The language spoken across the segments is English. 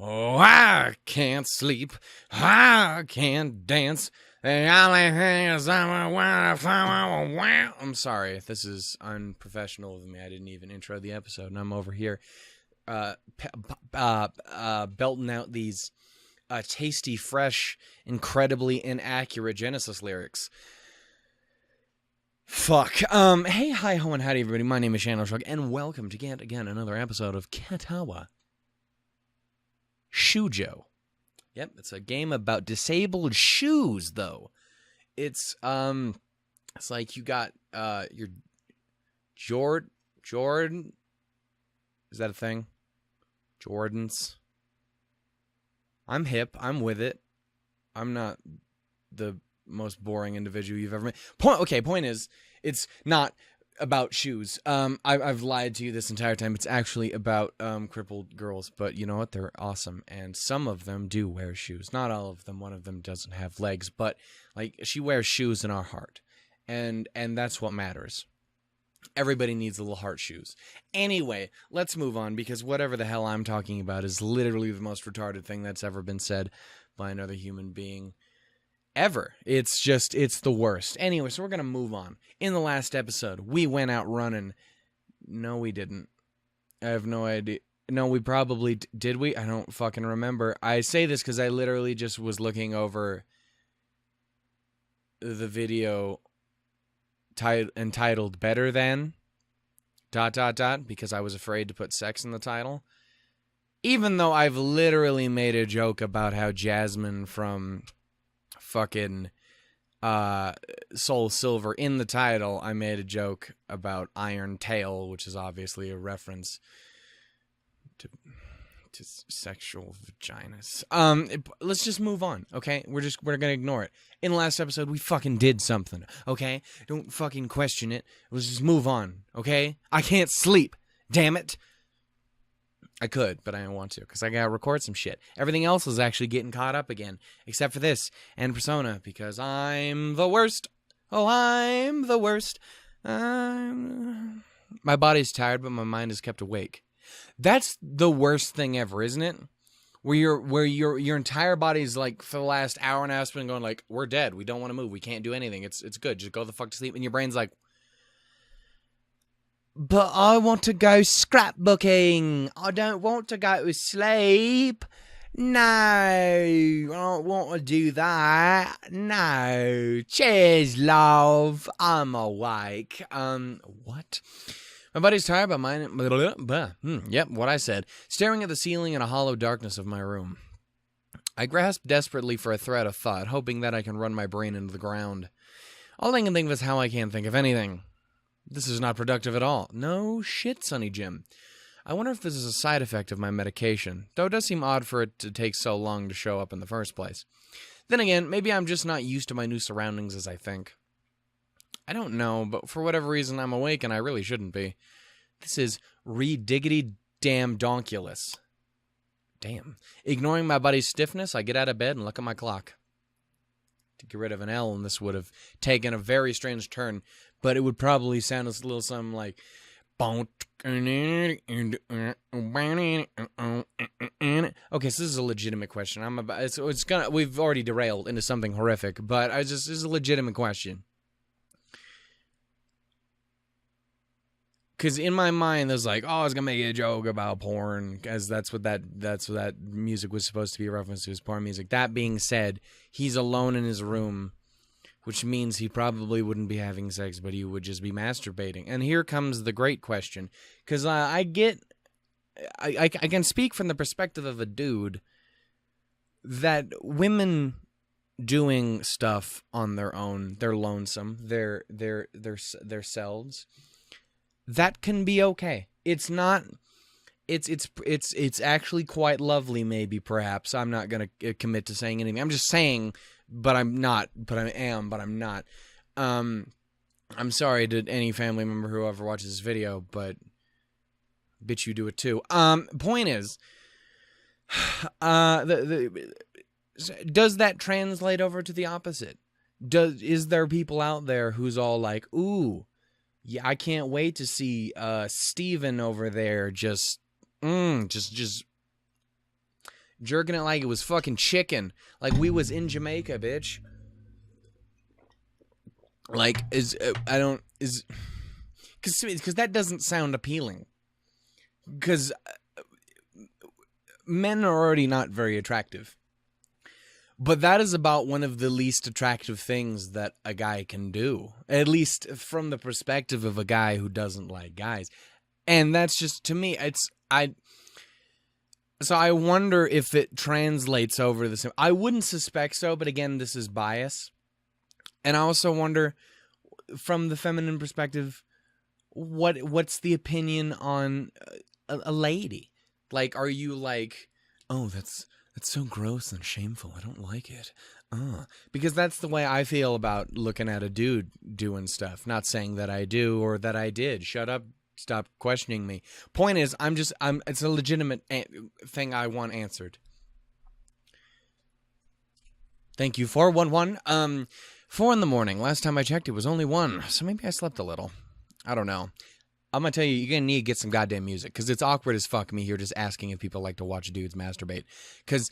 Oh, I can't sleep. I can't dance. The only thing is I'm sorry. This is unprofessional of me. I didn't even intro the episode, and I'm over here belting out these tasty, fresh, incredibly inaccurate Genesis lyrics. Fuck. Hey, hi, ho, and howdy, everybody. My name is SHMUCK, and welcome to yet again another episode of Katawa Shoujo. Yep, it's a game about disabled shoes, though. It's like you got your Jordan. Is that a thing? Jordans. I'm hip. I'm with it. I'm not the most boring individual you've ever met. Point is, it's not about shoes. I've lied to you this entire time. It's actually about crippled girls, but you know what? They're awesome, and some of them do wear shoes. Not all of them. One of them doesn't have legs, but like she wears shoes in our heart, and that's what matters. Everybody needs little heart shoes. Anyway, let's move on, because whatever the hell I'm talking about is literally the most retarded thing that's ever been said by another human being ever. It's the worst. Anyway, so we're going to move on. In the last episode, we went out running. No, we didn't. I have no idea. No, we probably did. We? I don't fucking remember. I say this because I literally just was looking over the video entitled Better Than ... because I was afraid to put sex in the title. Even though I've literally made a joke about how Jasmine from fucking Soul Silver in the title, I made a joke about Iron Tail, which is obviously a reference to sexual vaginas. Let's just move on, okay? We're gonna ignore it. In the last episode, we fucking did something, okay? Don't fucking question it. Let's just move on, okay? I can't sleep, damn it. I could, but I don't want to, because I gotta record some shit. Everything else is actually getting caught up again, except for this and Persona, because I'm the worst. Oh, I'm the worst. My body's tired, but my mind is kept awake. That's the worst thing ever, isn't it? Where your entire body's like for the last hour and a half been going like, we're dead, we don't want to move, we can't do anything. It's good, just go the fuck to sleep, and your brain's like, but I want to go scrapbooking. I don't want to go to sleep. No, I don't want to do that. No. Cheers, love. I'm awake. What? My body's tired, but mine... Yep, what I said. Staring at the ceiling in a hollow darkness of my room. I grasp desperately for a thread of thought, hoping that I can run my brain into the ground. All I can think of is how I can't think of anything. This is not productive at all. No shit, Sonny Jim. I wonder if this is a side effect of my medication, though it does seem odd for it to take so long to show up in the first place. Then again, maybe I'm just not used to my new surroundings as I think. I don't know, but for whatever reason I'm awake and I really shouldn't be. This is re-diggity damn donkulous. Damn. Ignoring my body's stiffness, I get out of bed and look at my clock. To get rid of an L, and this would have taken a very strange turn, but it would probably sound a little something like... Okay, so this is a legitimate question. We've already derailed into something horrific, but this is a legitimate question. Because in my mind, there's like, I was gonna make a joke about porn, because that's what that music was supposed to be a reference to, is porn music. That being said, he's alone in his room, which means he probably wouldn't be having sex, but he would just be masturbating. And here comes the great question, because I can speak from the perspective of a dude that women doing stuff on their own, they're lonesome, they're selves. That can be okay. It's not. It's actually quite lovely. Maybe, perhaps. I'm not gonna commit to saying anything. I'm just saying, but I'm not. But I am. But I'm not. I'm sorry to any family member who ever watches this video, but bitch, you do it too. Point is, does that translate over to the opposite? Is there people out there who's all like, ooh, yeah, I can't wait to see Steven over there just jerking it like it was fucking chicken. Like we was in Jamaica, bitch. Like, because that doesn't sound appealing. Because men are already not very attractive. But that is about one of the least attractive things that a guy can do. At least from the perspective of a guy who doesn't like guys. And that's just, to me, so I wonder if it translates over the same. I wouldn't suspect so, but again, this is bias. And I also wonder, from the feminine perspective, what's the opinion on a lady? Like, are you like, oh, that's so gross and shameful, I don't like it. Because that's the way I feel about looking at a dude doing stuff. Not saying that I do or that I did. Shut up. Stop questioning me. Point is, it's a legitimate thing I want answered. Thank you, 411. 4 in the morning. Last time I checked, it was only 1. So maybe I slept a little. I don't know. I'm going to tell you, you're going to need to get some goddamn music. Because it's awkward as fuck me here just asking if people like to watch dudes masturbate. Because,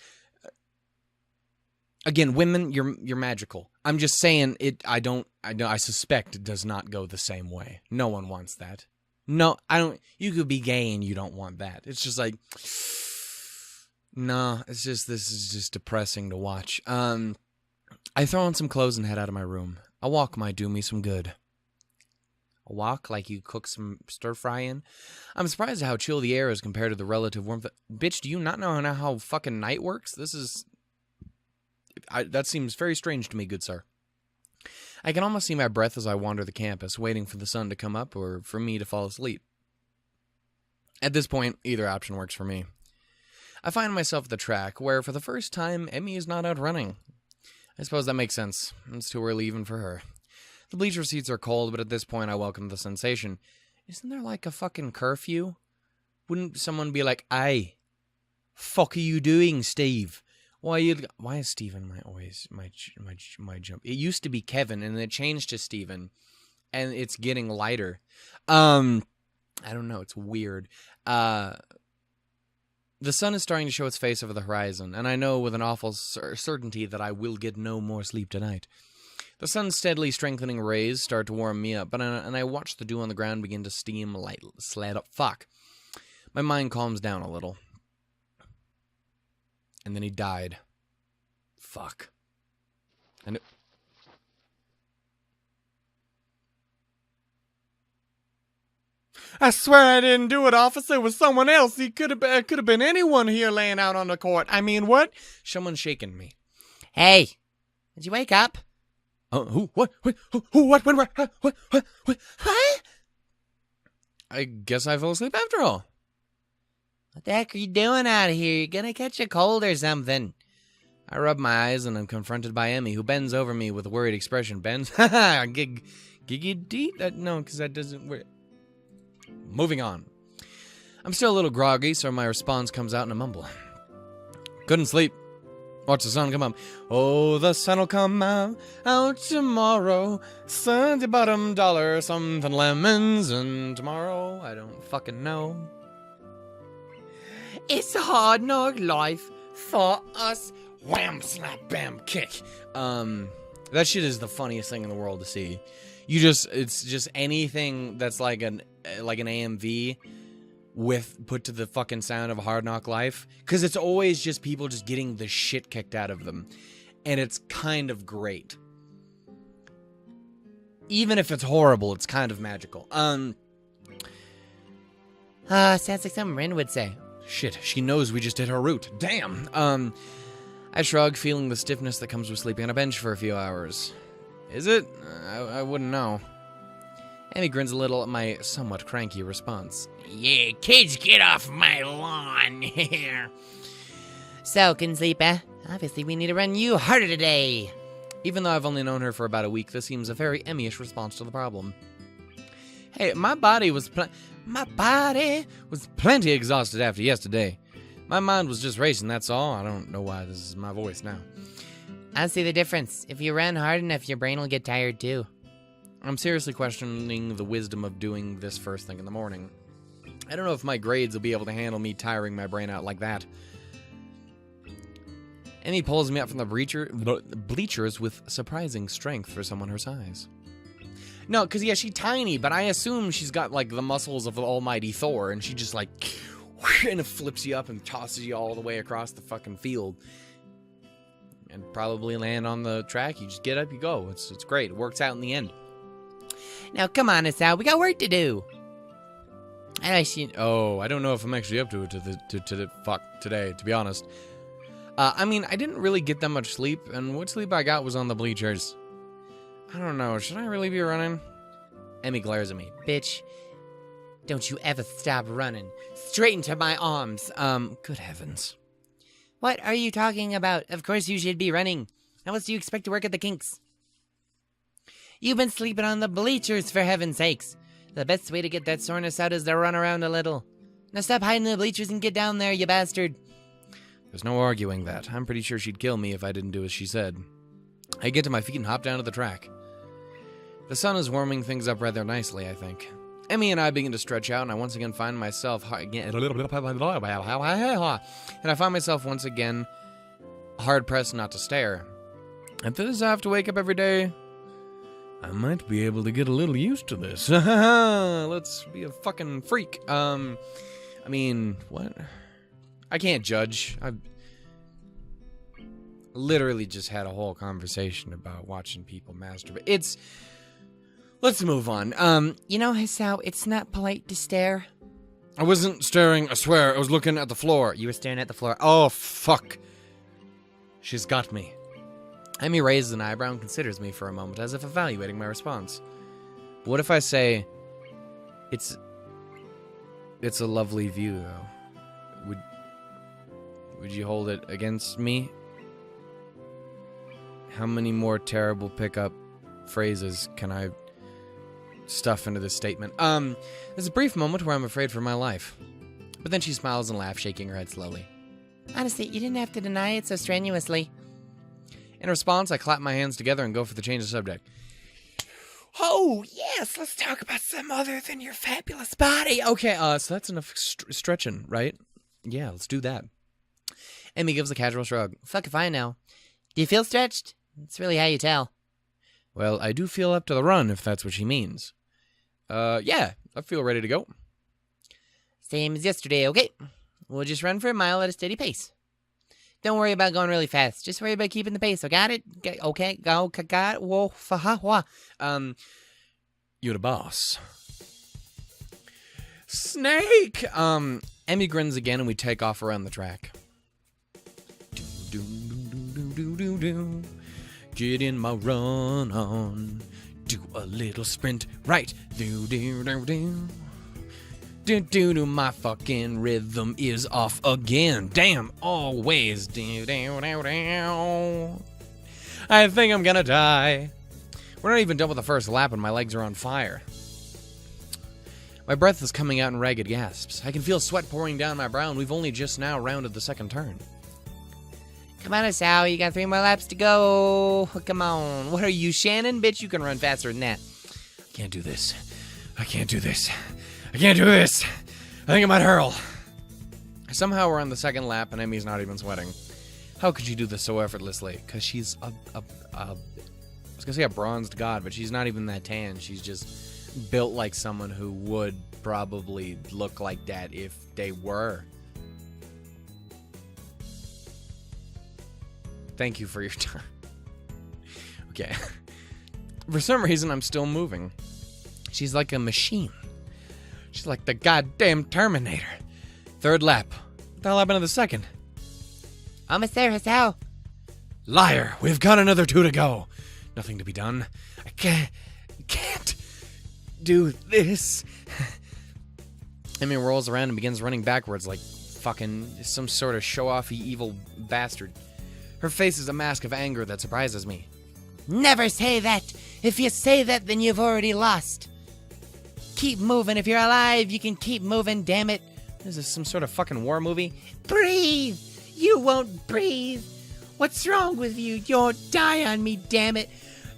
again, women, you're magical. I'm just saying, I suspect it does not go the same way. No one wants that. No, I don't. You could be gay and you don't want that. It's just like, no, this is just depressing to watch. I throw on some clothes and head out of my room. A walk might do me some good. A walk like you cook some stir fry in? I'm surprised at how chill the air is compared to the relative warmth. Bitch, do you not know how fucking night works? That seems very strange to me, good sir. I can almost see my breath as I wander the campus, waiting for the sun to come up or for me to fall asleep. At this point, either option works for me. I find myself at the track, where for the first time, Emmy is not out running. I suppose that makes sense. It's too early even for her. The bleacher seats are cold, but at this point I welcome the sensation. Isn't there like a fucking curfew? Wouldn't someone be like, "Aye, fuck are you doing, Steve? Why is Steven my jump? It used to be Kevin, and it changed to Steven, and it's getting lighter. I don't know. It's weird. The sun is starting to show its face over the horizon, and I know with an awful certainty that I will get no more sleep tonight. The sun's steadily strengthening rays start to warm me up, and I watch the dew on the ground begin to steam slide up. Fuck. My mind calms down a little. And then he died. Fuck. I swear I didn't do it, officer. It was someone else. He could have been anyone here laying out on the court. I mean, what? Someone's shaking me. Hey, did you wake up? Who? What? Who? What? When? Where? What? I guess I fell asleep after all. What the heck are you doing out of here? You're gonna catch a cold or something. I rub my eyes and I'm confronted by Emmy, who bends over me with a worried expression. Bends? Haha, giggy deep? No, because that doesn't work. Moving on. I'm still a little groggy, so my response comes out in a mumble. Couldn't sleep. Watch the sun come up. Oh, the sun will come out tomorrow. Sunday bottom dollar, something lemons, and tomorrow, I don't fucking know. It's a hard knock life for us. Wham, slap, bam, kick. That shit is the funniest thing in the world to see. It's just anything that's like an AMV with put to the fucking sound of a hard knock life. Because it's always just people just getting the shit kicked out of them. And it's kind of great. Even if it's horrible, it's kind of magical. Sounds like something Rin would say. Shit, she knows we just hit her route. Damn. I shrug, feeling the stiffness that comes with sleeping on a bench for a few hours. Is it? I wouldn't know. Emmy grins a little at my somewhat cranky response. Yeah, kids, get off my lawn. So, couldn't sleep, eh? Obviously, we need to run you harder today. Even though I've only known her for about a week, this seems a very Emmy-ish response to the problem. Hey, my body was plenty exhausted after yesterday. My mind was just racing, that's all. I don't know why this is my voice now. I see the difference. If you run hard enough, your brain will get tired too. I'm seriously questioning the wisdom of doing this first thing in the morning. I don't know if my grades will be able to handle me tiring my brain out like that. Emmy pulls me up from the bleachers with surprising strength for someone her size. No, because, yeah, she's tiny, but I assume she's got, like, the muscles of the almighty Thor, and she just, like, and it flips you up and tosses you all the way across the fucking field. And probably land on the track. You just get up, you go. It's great. It works out in the end. Now, come on, Asal. We got work to do. And I don't know if I'm actually up to it today, to be honest. I mean, I didn't really get that much sleep, and what sleep I got was on the bleachers. I don't know, should I really be running? Emmy glares at me. Bitch, don't you ever stop running. Straight into my arms. Good heavens. What are you talking about? Of course you should be running. How else do you expect to work at the Kinks? You've been sleeping on the bleachers, for heaven's sakes. The best way to get that soreness out is to run around a little. Now stop hiding in the bleachers and get down there, you bastard. There's no arguing that. I'm pretty sure she'd kill me if I didn't do as she said. I get to my feet and hop down to the track. The sun is warming things up rather nicely, I think. Emmy and I begin to stretch out, and I once again find myself once again hard-pressed not to stare. After this, I have to wake up every day. I might be able to get a little used to this. Let's be a fucking freak. I mean, what? I can't judge. I've literally just had a whole conversation about watching people masturbate. Let's move on. You know, Hisao, it's not polite to stare. I wasn't staring, I swear. I was looking at the floor. You were staring at the floor. Oh, fuck. She's got me. Emmy raises an eyebrow and considers me for a moment, as if evaluating my response. But what if I say, it's a lovely view, though? Would you hold it against me? How many more terrible pickup phrases can I stuff into this statement? There's a brief moment where I'm afraid for my life. But then she smiles and laughs, shaking her head slowly. Honestly, you didn't have to deny it so strenuously. In response, I clap my hands together and go for the change of subject. Oh, yes, let's talk about some other than your fabulous body. Okay, so that's enough stretching, right? Yeah, let's do that. Emmy gives a casual shrug. Fuck if I know. Do you feel stretched? It's really how you tell. Well, I do feel up to the run, if that's what she means. Yeah, I feel ready to go. Same as yesterday, okay? We'll just run for a mile at a steady pace. Don't worry about going really fast. Just worry about keeping the pace. So got it? Okay, go, got it. Whoa, fa-ha-wha. You're the boss. Snake! Emmy grins again and we take off around the track. Do-do-do-do-do-do-do. Get in my run on. Do a little sprint right. Do-do-do-do. Do-do-do, my fucking rhythm is off again. Damn, always. Do-do-do-do. I think I'm gonna die. We're not even done with the first lap and my legs are on fire. My breath is coming out in ragged gasps. I can feel sweat pouring down my brow and we've only just now rounded the second turn. Come on, Asao, you got 3 more laps to go. Come on. What are you, Shannon? Bitch, you can run faster than that. I can't do this. I can't do this. I can't do this. I think I might hurl. Somehow we're on the second lap and Emmy's not even sweating. How could you do this so effortlessly? Because she's I was going to say a bronzed god, but she's not even that tan. She's just built like someone who would probably look like that if they were. Thank you for your time. Okay. For some reason, I'm still moving. She's like a machine. She's like the goddamn Terminator. Third lap. What the hell happened to the second? Almost there, Hisao. Liar. We've got another 2 to go. Nothing to be done. I can't do this. Emmy rolls around and begins running backwards like fucking some sort of show-offy evil bastard. Her face is a mask of anger that surprises me. Never say that. If you say that, then you've already lost. Keep moving. If you're alive, you can keep moving, damn it. Is this some sort of fucking war movie? Breathe. You won't breathe. What's wrong with you? You'll die on me, damn it.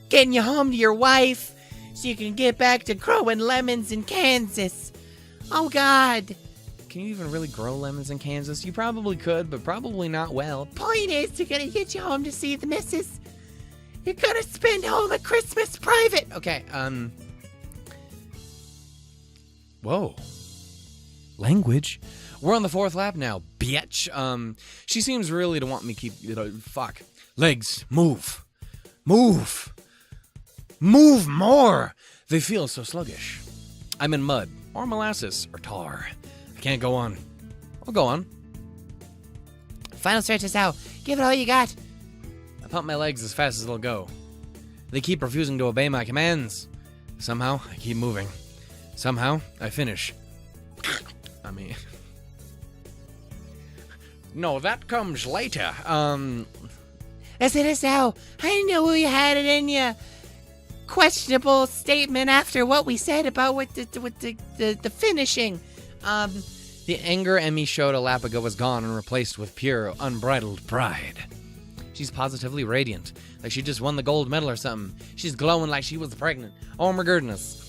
Getting you home to your wife so you can get back to growing lemons in Kansas. Oh, God. Can you even really grow lemons in Kansas? You probably could, but probably not well. Point is, you're gonna get you home to see the missus. You're gonna spend all the Christmas private. Okay, Whoa. Language. We're on the 4th lap now, bitch. She seems really to want me keep, fuck. Legs, move. Move. Move more. They feel so sluggish. I'm in mud, or molasses, or tar. I can't go on. I'll go on. Final stretches out. Give it all you got. I pump my legs as fast as they'll go. They keep refusing to obey my commands. Somehow, I keep moving. Somehow, I finish. I mean... No, that comes later. As it is now, I knew you had it in you. Questionable statement after what we said about with the finishing. The anger Emmy showed a lap ago was gone and replaced with pure, unbridled pride. She's positively radiant, like she just won the gold medal or something. She's glowing like she was pregnant. Oh my goodness.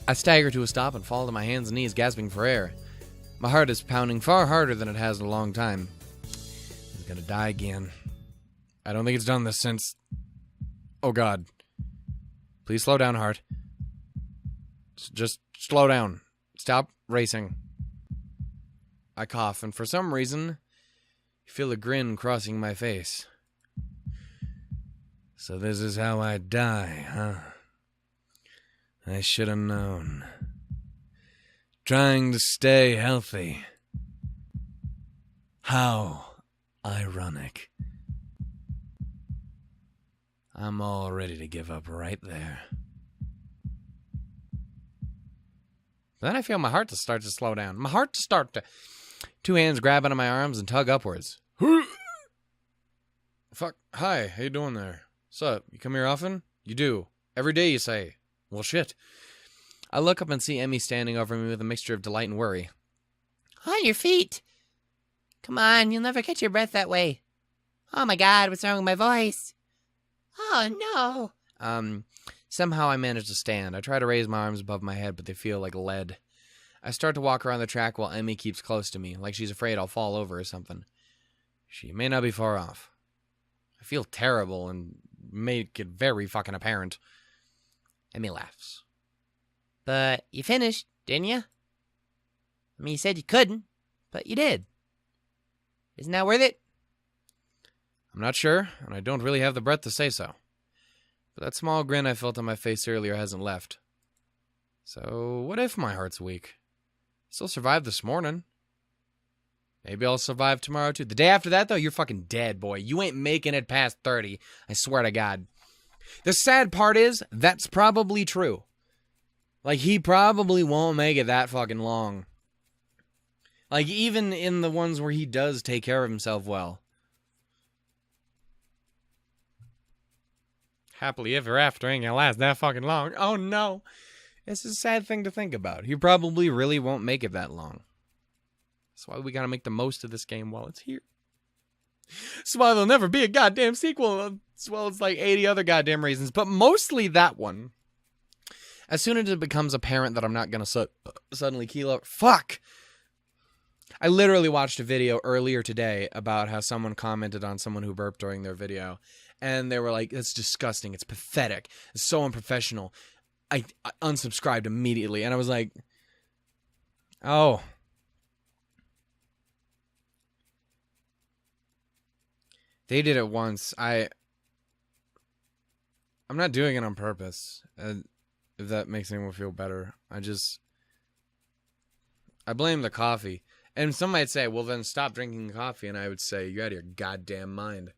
I stagger to a stop and fall to my hands and knees, gasping for air. My heart is pounding far harder than it has in a long time. It's gonna die again. I don't think it's done this since... Oh God. Please slow down, heart. Just slow down. Stop racing. I cough, and for some reason, I feel a grin crossing my face. So this is how I die, huh? I should have known. Trying to stay healthy. How ironic. I'm all ready to give up right there. Then I feel my heart to start to slow down. My heart to start to... 2 hands grab onto my arms and tug upwards. Fuck. Hi, how you doing there? Sup? You come here often? You do. Every day you say. Well, shit. I look up and see Emmy standing over me with a mixture of delight and worry. On your feet. Come on, you'll never catch your breath that way. Oh my God, what's wrong with my voice? Oh no. Somehow I manage to stand. I try to raise my arms above my head, but they feel like lead. I start to walk around the track while Emmy keeps close to me, like she's afraid I'll fall over or something. She may not be far off. I feel terrible and make it very fucking apparent. Emmy laughs. But you finished, didn't you? I mean, you said you couldn't, but you did. Isn't that worth it? I'm not sure, and I don't really have the breath to say so. But that small grin I felt on my face earlier hasn't left. So, what if my heart's weak? I still survived this morning. Maybe I'll survive tomorrow too. The day after that, though, you're fucking dead, boy. You ain't making it past 30. I swear to God. The sad part is, that's probably true. Like, he probably won't make it that fucking long. Like, even in the ones where he does take care of himself well. Happily ever after ain't gonna last that fucking long. Oh, no. It's a sad thing to think about. He probably really won't make it that long. That's why we gotta make the most of this game while it's here. That's why there'll never be a goddamn sequel, as well as like 80 other goddamn reasons, but mostly that one. As soon as it becomes apparent that I'm not gonna suddenly keel over... Fuck! I literally watched a video earlier today about how someone commented on someone who burped during their video, and they were like, "It's disgusting, it's pathetic, it's so unprofessional." I unsubscribed immediately, and I was like, oh. They did it once. I'm not doing it on purpose. If that makes anyone feel better. I blame the coffee. And some might say, well, then stop drinking coffee. And I would say, you're out of your goddamn mind.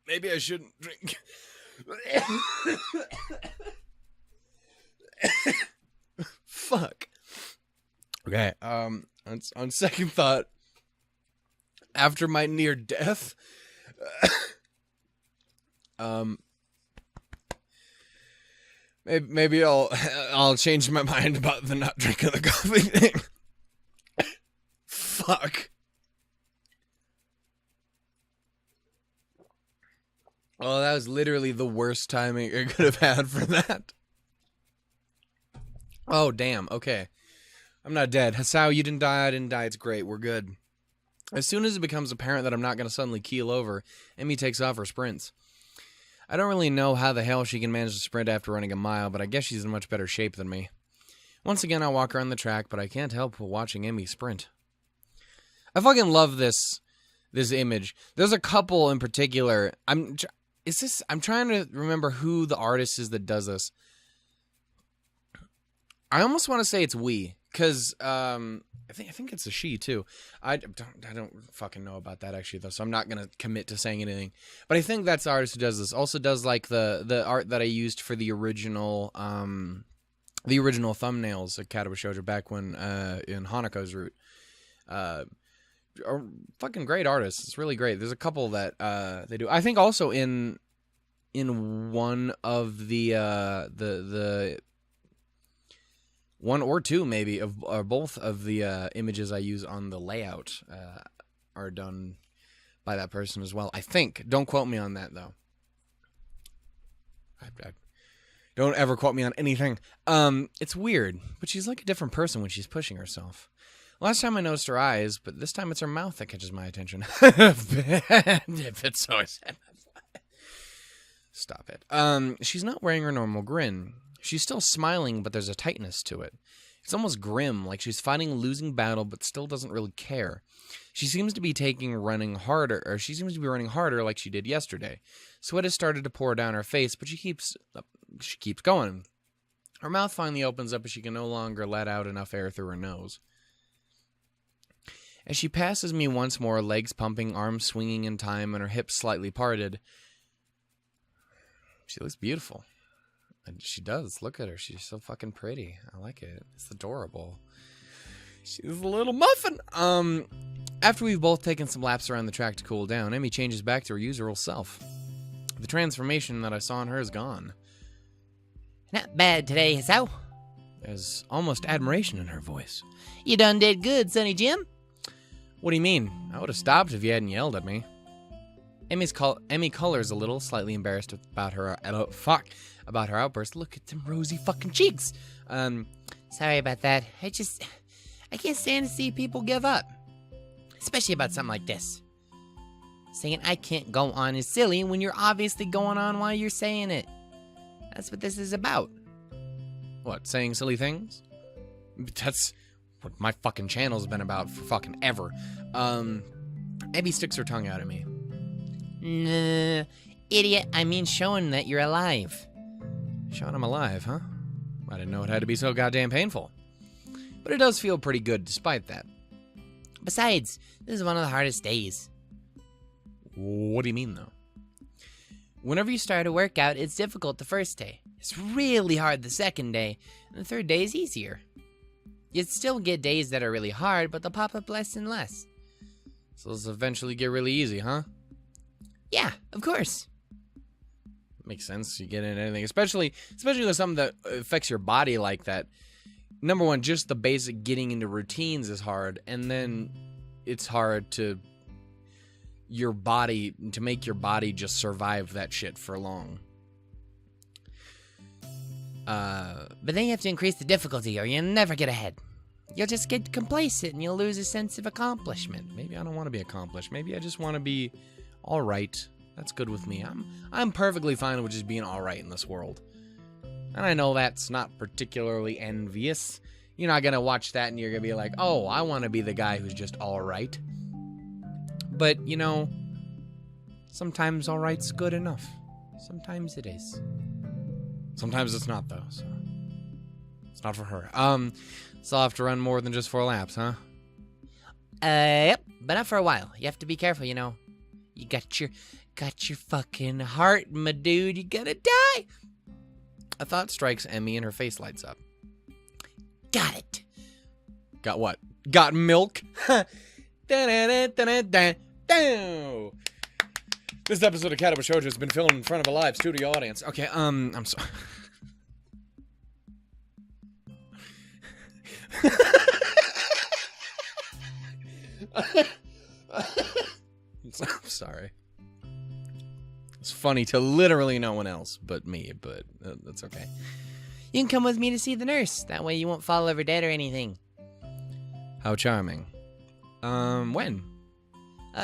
Maybe I shouldn't drink. Fuck. Okay, on second thought, after my near death, maybe I'll change my mind about the not drinking the coffee thing. fuck? Oh, that was literally the worst timing I could have had for that. Oh, damn. Okay. I'm not dead. Hasao, you didn't die. I didn't die. It's great. We're good. As soon as it becomes apparent that I'm not going to suddenly keel over, Emmy takes off her sprints. I don't really know how the hell she can manage to sprint after running a mile, but I guess she's in much better shape than me. Once again, I walk around the track, but I can't help watching Emmy sprint. I fucking love this image. There's a couple in particular. I'm trying to remember who the artist is that does this. I almost want to say it's we, because I think it's a she too. I don't fucking know about that actually though, so I'm not gonna commit to saying anything. But I think that's the artist who does this. Also does like the art that I used for the original thumbnails of Katawa Shoujo back when in Hanako's route. Are fucking great artists. It's really great. There's a couple that they do. I think also in one of the one or two maybe of or both of the images I use on the layout are done by that person as well. I think. Don't quote me on that though. I don't ever quote me on anything. It's weird, but she's like a different person when she's pushing herself. Last time I noticed her eyes, but this time it's her mouth that catches my attention. If it's so sad. Stop it. She's not wearing her normal grin. She's still smiling, but there's a tightness to it. It's almost grim, like she's fighting a losing battle, but still doesn't really care. She seems to be running harder like she did yesterday. Sweat has started to pour down her face, but she keeps going. Her mouth finally opens up as she can no longer let out enough air through her nose. As she passes me once more, legs pumping, arms swinging in time, and her hips slightly parted, she looks beautiful. And she does. Look at her. She's so fucking pretty. I like it. It's adorable. She's a little muffin. After we've both taken some laps around the track to cool down, Emmy changes back to her usual self. The transformation that I saw in her is gone. Not bad today, Hasao. There's almost admiration in her voice. You done did good, Sonny Jim. What do you mean? I would have stopped if you hadn't yelled at me. Emmy colors a little, slightly embarrassed about her outburst. Look at them rosy fucking cheeks. Sorry about that. I can't stand to see people give up. Especially about something like this. Saying I can't go on is silly when you're obviously going on while you're saying it. That's what this is about. What, saying silly things? That's what my fucking channel's been about for fucking ever. Abby sticks her tongue out at me. Nah, idiot, I mean showing that you're alive. Showing I'm alive, huh? I didn't know it had to be so goddamn painful. But it does feel pretty good despite that. Besides, this is one of the hardest days. What do you mean, though? Whenever you start a workout, it's difficult the first day. It's really hard the second day, and the third day is easier. You'd still get days that are really hard, but they'll pop up less and less. So this eventually get really easy, huh? Yeah, of course. Makes sense. You get into anything, especially with something that affects your body like that. Number one, just the basic getting into routines is hard, and then it's hard to make your body just survive that shit for long. But then you have to increase the difficulty or you'll never get ahead. You'll just get complacent and you'll lose a sense of accomplishment. Maybe I don't want to be accomplished. Maybe I just want to be all right. That's good with me. I'm perfectly fine with just being all right in this world. And I know that's not particularly envious. You're not going to watch that and you're going to be like, oh, I want to be the guy who's just all right. But, you know, sometimes all right's good enough. Sometimes it is. Sometimes it's not, though, so it's not for her. So I'll have to run more than just 4 laps, huh? Yep, but not for a while. You have to be careful, you know. You got your fucking heart, my dude. You're gonna die. A thought strikes Emmy and her face lights up. Got it. Got what? Got milk? This episode of Katawa Shoujo has been filmed in front of a live studio audience. Okay, I'm sorry. I'm sorry. It's funny to literally no one else but me, but that's okay. You can come with me to see the nurse. That way you won't fall over dead or anything. How charming. When?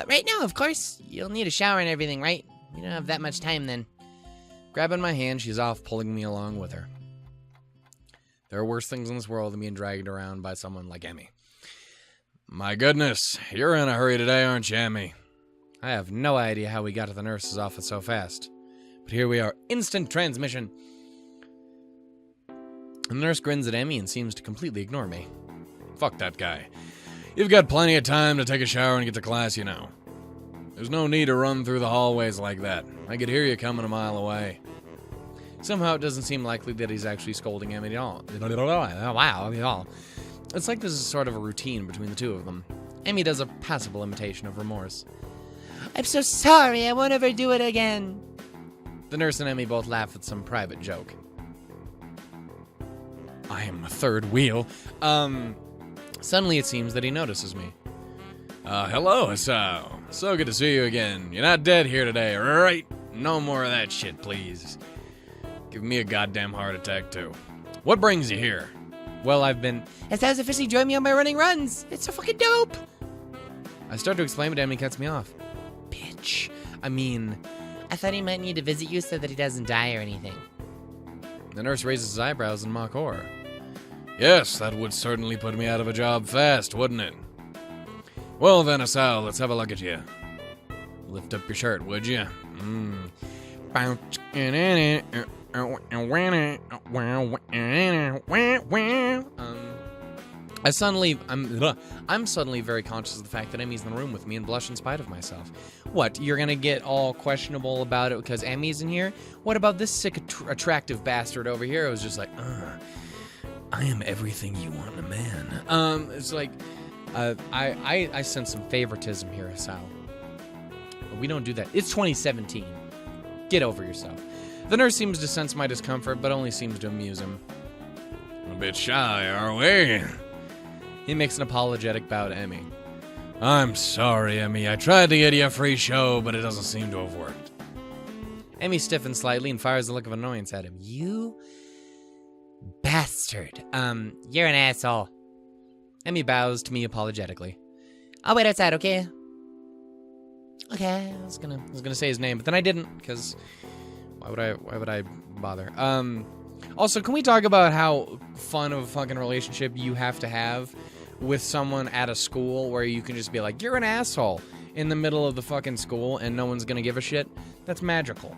Right now, of course. You'll need a shower and everything, right? You don't have that much time then. Grabbing my hand, she's off, pulling me along with her. There are worse things in this world than being dragged around by someone like Emmy. My goodness, you're in a hurry today, aren't you, Emmy? I have no idea how we got to the nurse's office so fast. But here we are, instant transmission. And the nurse grins at Emmy and seems to completely ignore me. Fuck that guy. You've got plenty of time to take a shower and get to class, you know. There's no need to run through the hallways like that. I could hear you coming a mile away. Somehow it doesn't seem likely that he's actually scolding Emmy at all. Wow. It's like this is sort of a routine between the two of them. Emmy does a passable imitation of remorse. I'm so sorry. I won't ever do it again. The nurse and Emmy both laugh at some private joke. I am a third wheel. Suddenly it seems that he notices me. Hello, Asao. So good to see you again. You're not dead here today, right? No more of that shit, please. Give me a goddamn heart attack, too. What brings you here? Well, Asao's officially joined me on my running runs. It's so fucking dope. I start to explain, but Emmy cuts me off. Bitch. I thought he might need to visit you so that he doesn't die or anything. The nurse raises his eyebrows in mock horror. Yes, that would certainly put me out of a job fast, wouldn't it? Well then, Asao, let's have a look at you. Lift up your shirt, would you? I'm suddenly very conscious of the fact that Emmy's in the room with me and blush in spite of myself. What, you're gonna get all questionable about it because Emmy's in here? What about this sick, attractive bastard over here? I was just like, I am everything you want in a man. It's like, I sense some favoritism here, Asao. But we don't do that. It's 2017. Get over yourself. The nurse seems to sense my discomfort, but only seems to amuse him. A bit shy, are we? He makes an apologetic bow to Emmy. I'm sorry, Emmy. I tried to get you a free show, but it doesn't seem to have worked. Emmy stiffens slightly and fires a look of annoyance at him. You bastard. You're an asshole. Emmy bows to me apologetically. I'll wait outside, okay? Okay, I was gonna say his name, but then I didn't, because why would I bother? Also, can we talk about how fun of a fucking relationship you have to have with someone at a school where you can just be like, you're an asshole in the middle of the fucking school and no one's gonna give a shit? That's magical.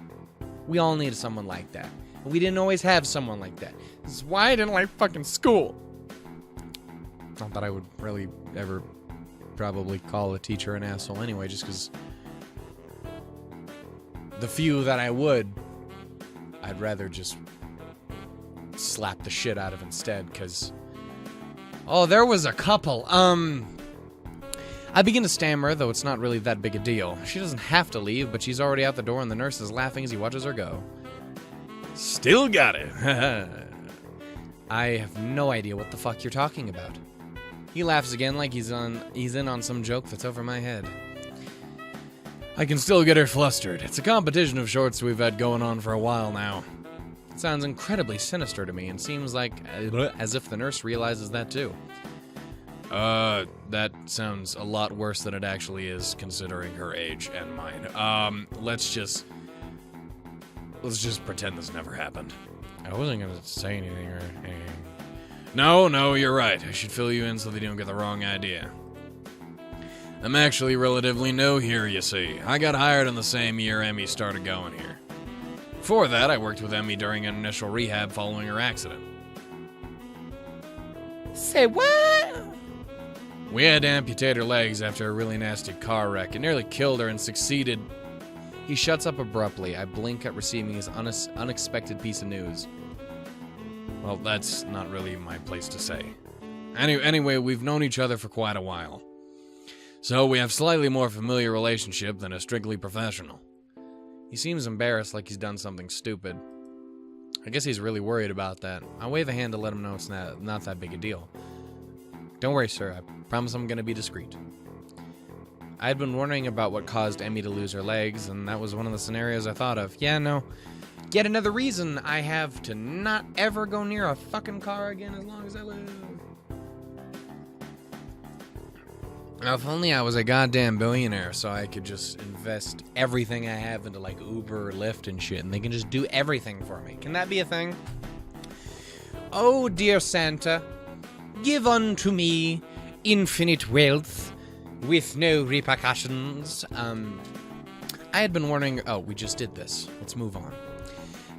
We all needed someone like that. We didn't always have someone like that. This is why I didn't like fucking school. Not that I would really ever probably call a teacher an asshole anyway, just because the few that I would, I'd rather just slap the shit out of instead, because... Oh, there was a couple. I begin to stammer, though it's not really that big a deal. She doesn't have to leave, but she's already out the door and the nurse is laughing as he watches her go. Still got it. I have no idea what the fuck you're talking about. He laughs again like he's in on some joke that's over my head. I can still get her flustered. It's a competition of shorts we've had going on for a while now. It sounds incredibly sinister to me and seems like as if the nurse realizes that too. That sounds a lot worse than it actually is, considering her age and mine. Let's just pretend this never happened. I wasn't gonna say anything or anything. No, you're right. I should fill you in so they don't get the wrong idea. I'm actually relatively new here, you see. I got hired in the same year Emmy started going here. Before that, I worked with Emmy during an initial rehab following her accident. Say what? We had to amputate her legs after a really nasty car wreck. It nearly killed her and succeeded. He shuts up abruptly. I blink at receiving his unexpected piece of news. Well, that's not really my place to say. Anyway, we've known each other for quite a while. So we have slightly more familiar relationship than a strictly professional. He seems embarrassed like he's done something stupid. I guess he's really worried about that. I wave a hand to let him know it's not that big a deal. Don't worry, sir. I promise I'm going to be discreet. I had been wondering about what caused Emmy to lose her legs, and that was one of the scenarios I thought of. Yeah, no. Yet another reason I have to not ever go near a fucking car again as long as I live. Now, if only I was a goddamn billionaire so I could just invest everything I have into, like, Uber or Lyft and shit, and they can just do everything for me. Can that be a thing? Oh, dear Santa, give unto me infinite wealth with no repercussions. I had been wondering... Oh, we just did this. Let's move on.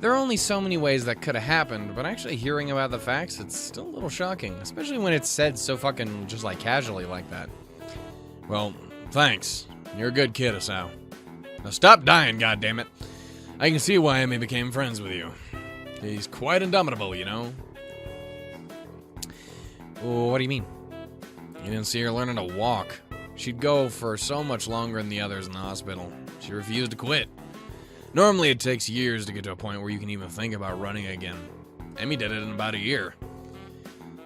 There are only so many ways that could have happened, but actually hearing about the facts, it's still a little shocking, especially when it's said so fucking just, like, casually like that. Well, thanks. You're a good kid, Asao. Now stop dying, goddammit. I can see why Emmy became friends with you. He's quite indomitable, you know. What do you mean? You didn't see her learning to walk. She'd go for so much longer than the others in the hospital. She refused to quit. Normally it takes years to get to a point where you can even think about running again. Emmy did it in about a year.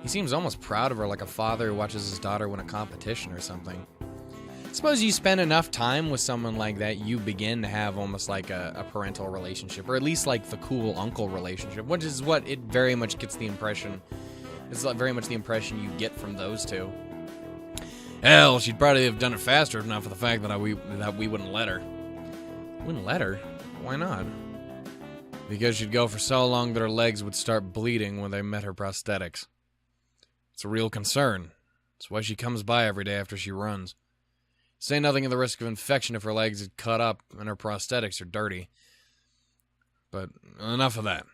He seems almost proud of her, like a father who watches his daughter win a competition or something. Suppose you spend enough time with someone like that, you begin to have almost like a parental relationship, or at least like the cool uncle relationship, which is what it very much gets the impression. It's very much the impression you get from those two. Hell, she'd probably have done it faster if not for the fact that we wouldn't let her. Wouldn't let her? Why not? Because she'd go for so long that her legs would start bleeding when they met her prosthetics. It's a real concern. That's why she comes by every day after she runs. Say nothing of the risk of infection if her legs get cut up and her prosthetics are dirty. But enough of that.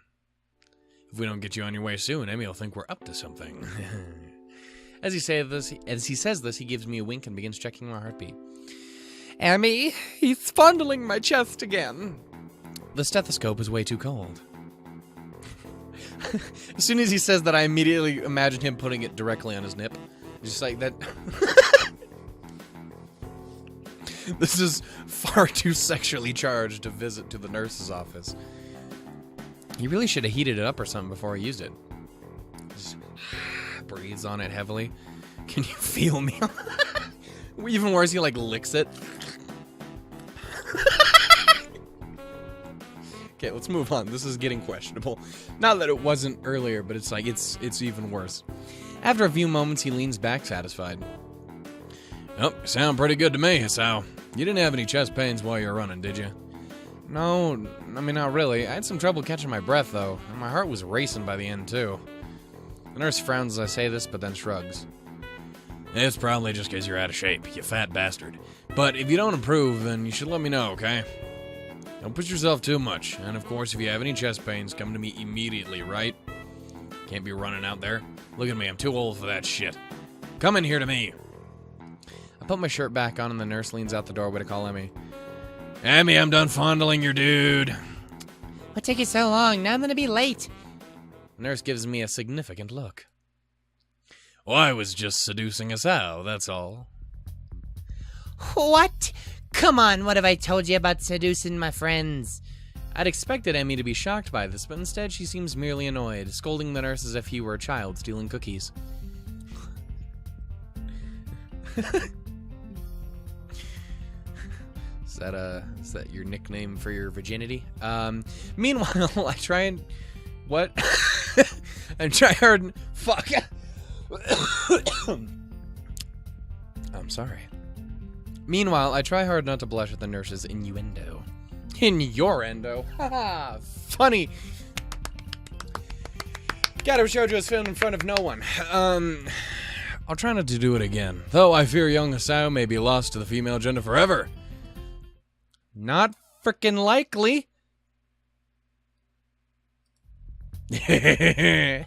If we don't get you on your way soon, Emmy will think we're up to something. As he says this, he gives me a wink and begins checking my heartbeat. Emmy, he's fondling my chest again. The stethoscope is way too cold. As soon as he says that, I immediately imagine him putting it directly on his nip. Just like that. This is far too sexually charged to visit to the nurse's office. He really should have heated it up or something before he used it. Just breathes on it heavily. Can you feel me? Even worse, he like licks it. Okay, let's move on. This is getting questionable. Not that it wasn't earlier, but it's like it's even worse. After a few moments, he leans back, satisfied. Oh, you sound pretty good to me, Asao. You didn't have any chest pains while you were running, did you? No, I mean, not really. I had some trouble catching my breath, though, and my heart was racing by the end, too. The nurse frowns as I say this, but then shrugs. It's probably just because you're out of shape, you fat bastard. But if you don't improve, then you should let me know, okay? Don't push yourself too much, and of course, if you have any chest pains, come to me immediately, right? Can't be running out there. Look at me, I'm too old for that shit. Come in here to me. I put my shirt back on and the nurse leans out the doorway to call Emmy. Emmy, I'm done fondling your dude. What took you so long? Now I'm gonna be late. The nurse gives me a significant look. Well, I was just seducing Asao, that's all. What? Come on, what have I told you about seducing my friends? I'd expected Emmy to be shocked by this, but instead she seems merely annoyed, scolding the nurse as if he were a child stealing cookies. Is that your nickname for your virginity? Meanwhile, I try and... What? I try hard... Fuck! I'm sorry. Meanwhile, I try hard not to blush at the nurse's innuendo. Innuendo? Haha, funny! Katawa Shoujo is filmed in front of no one. I'll try not to do it again. Though I fear young Asao may be lost to the female gender forever. Not frickin' likely. I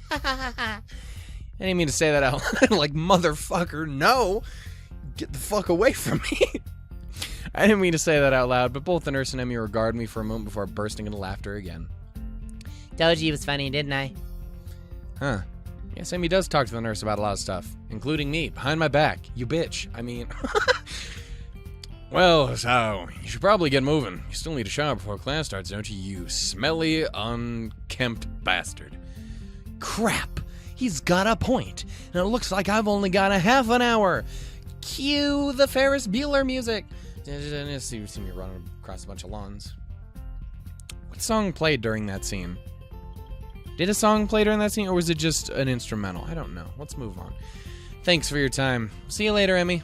didn't mean to say that out loud. Like, motherfucker, no. Get the fuck away from me. I didn't mean to say that out loud, but both the nurse and Emmy regard me for a moment before bursting into laughter again. Told you he was funny, didn't I? Huh. Yes, Emmy does talk to the nurse about a lot of stuff, including me, behind my back. You bitch. I mean... Well, so, you should probably get moving. You still need a shower before class starts, don't you, you smelly, unkempt bastard. Crap! He's got a point, and it looks like I've only got a half an hour. Cue the Ferris Bueller music. You see me running across a bunch of lawns. What song played during that scene? Did a song play during that scene, or was it just an instrumental? I don't know. Let's move on. Thanks for your time. See you later, Emmy.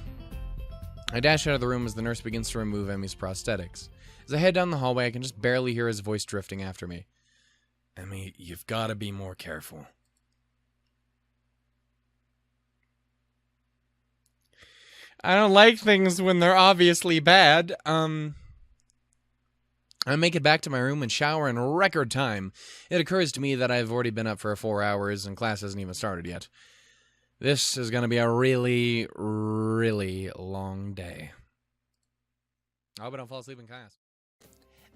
I dash out of the room as the nurse begins to remove Emmy's prosthetics. As I head down the hallway, I can just barely hear his voice drifting after me. Emmy, you've got to be more careful. I don't like things when they're obviously bad. I make it back to my room and shower in record time. It occurs to me that I've already been up for 4 hours and class hasn't even started yet. This is going to be a really, really long day. I hope I don't fall asleep in class.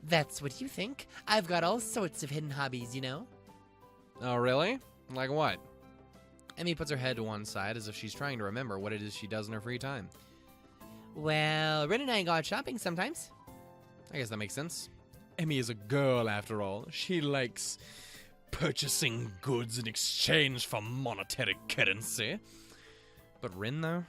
That's what you think. I've got all sorts of hidden hobbies, you know? Oh, really? Like what? Emmy puts her head to one side as if she's trying to remember what it is she does in her free time. Well, Ren and I go out shopping sometimes. I guess that makes sense. Emmy is a girl, after all. She likes purchasing goods in exchange for monetary currency. But Rin, though?